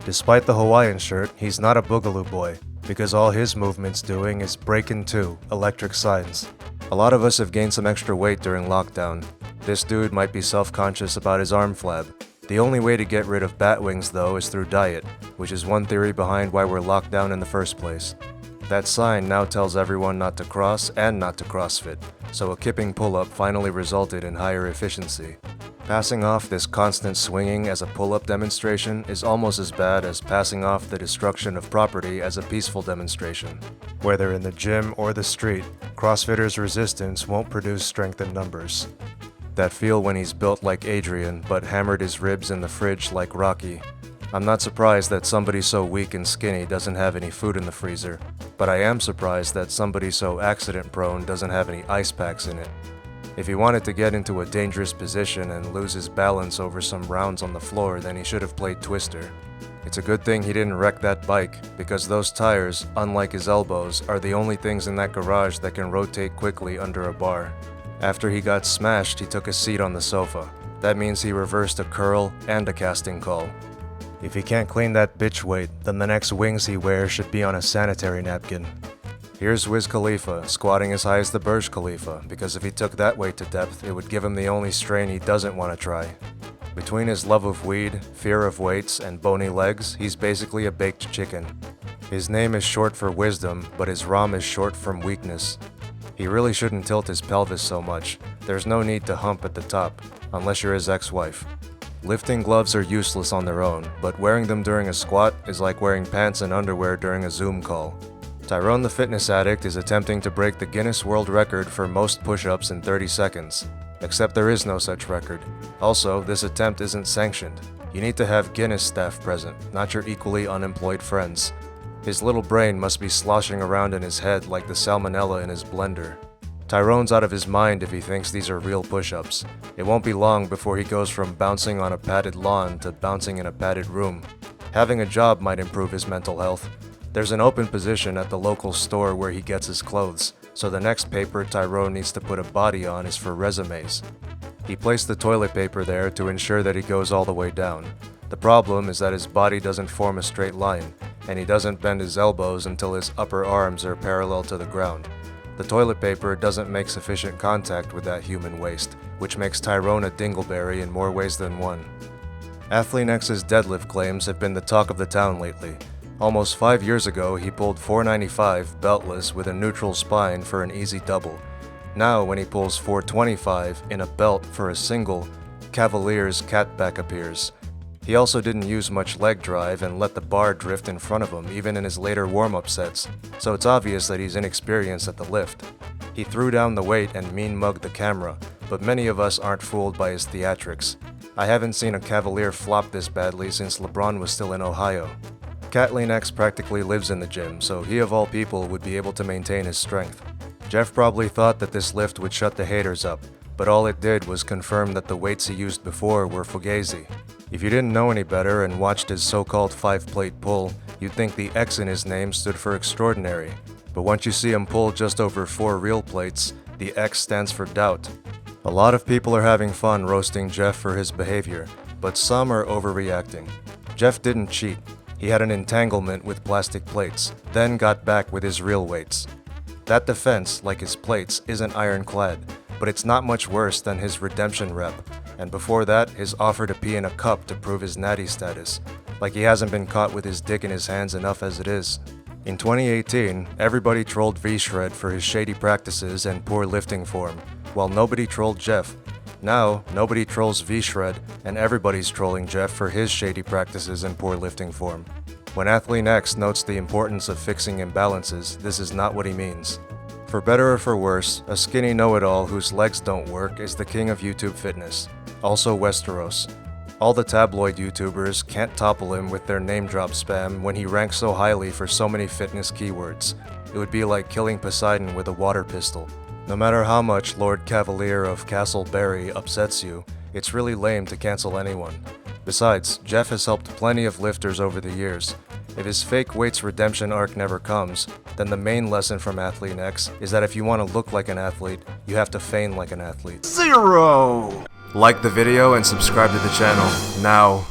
Despite the Hawaiian shirt, he's not a boogaloo boy, because all his movement's doing is breaking two electric signs. A lot of us have gained some extra weight during lockdown. This dude might be self-conscious about his arm flab. The only way to get rid of bat wings though is through diet, which is one theory behind why we're locked down in the first place. That sign now tells everyone not to cross and not to CrossFit, so a kipping pull-up finally resulted in higher efficiency. Passing off this constant swinging as a pull-up demonstration is almost as bad as passing off the destruction of property as a peaceful demonstration. Whether in the gym or the street, CrossFitters' resistance won't produce strength in numbers. That feel when he's built like Adrian but hammered his ribs in the fridge like Rocky. I'm not surprised that somebody so weak and skinny doesn't have any food in the freezer, but I am surprised that somebody so accident-prone doesn't have any ice packs in it. If he wanted to get into a dangerous position and lose his balance over some rounds on the floor, then he should have played Twister. It's a good thing he didn't wreck that bike, because those tires, unlike his elbows, are the only things in that garage that can rotate quickly under a bar. After he got smashed, he took a seat on the sofa. That means he reversed a curl and a casting call. If he can't clean that bitch weight, then the next wings he wears should be on a sanitary napkin. Here's Wiz Khalifa, squatting as high as the Burj Khalifa, because if he took that weight to depth, it would give him the only strain he doesn't want to try. Between his love of weed, fear of weights, and bony legs, he's basically a baked chicken. His name is short for wisdom, but his ROM is short from weakness. He really shouldn't tilt his pelvis so much. There's no need to hump at the top, unless you're his ex-wife. Lifting gloves are useless on their own, but wearing them during a squat is like wearing pants and underwear during a Zoom call. Tyrone the fitness addict is attempting to break the Guinness World Record for most push-ups in 30 seconds. Except there is no such record. Also, this attempt isn't sanctioned. You need to have Guinness staff present, not your equally unemployed friends. His little brain must be sloshing around in his head like the salmonella in his blender. Tyrone's out of his mind if he thinks these are real push-ups. It won't be long before he goes from bouncing on a padded lawn to bouncing in a padded room. Having a job might improve his mental health. There's an open position at the local store where he gets his clothes, so the next paper Tyrone needs to put a body on is for resumes. He placed the toilet paper there to ensure that he goes all the way down. The problem is that his body doesn't form a straight line, and he doesn't bend his elbows until his upper arms are parallel to the ground. The toilet paper doesn't make sufficient contact with that human waist, which makes Tyrone a dingleberry in more ways than one. Athlean X's deadlift claims have been the talk of the town lately. Almost 5 years ago, he pulled 495 beltless with a neutral spine for an easy double. Now, when he pulls 425 in a belt for a single, Cavalier's catback appears. He also didn't use much leg drive and let the bar drift in front of him even in his later warm-up sets, so it's obvious that he's inexperienced at the lift. He threw down the weight and mean-mugged the camera, but many of us aren't fooled by his theatrics. I haven't seen a Cavalier flop this badly since LeBron was still in Ohio. Athlean X practically lives in the gym, so he of all people would be able to maintain his strength. Jeff probably thought that this lift would shut the haters up, but all it did was confirm that the weights he used before were fugazi. If you didn't know any better and watched his so-called 5-plate pull, you'd think the X in his name stood for extraordinary. But once you see him pull just over 4 real plates, the X stands for doubt. A lot of people are having fun roasting Jeff for his behavior, but some are overreacting. Jeff didn't cheat. He had an entanglement with plastic plates, then got back with his real weights. That defense, like his plates, isn't ironclad, but it's not much worse than his redemption rep, and before that, his offer to pee in a cup to prove his natty status, like he hasn't been caught with his dick in his hands enough as it is. In 2018, everybody trolled V-Shred for his shady practices and poor lifting form, while nobody trolled Jeff. Now, nobody trolls V-Shred, and everybody's trolling Jeff for his shady practices and poor lifting form. When Athlean X notes the importance of fixing imbalances, this is not what he means. For better or for worse, a skinny know-it-all whose legs don't work is the king of YouTube fitness, also Westeros. All the tabloid YouTubers can't topple him with their name-drop spam when he ranks so highly for so many fitness keywords. It would be like killing Poseidon with a water pistol. No matter how much Lord Cavalier of Castleberry upsets you, it's really lame to cancel anyone. Besides, Jeff has helped plenty of lifters over the years. If his fake weights redemption arc never comes, then the main lesson from Athlean X is that if you want to look like an athlete, you have to feign like an athlete. 0! Like the video and subscribe to the channel, now.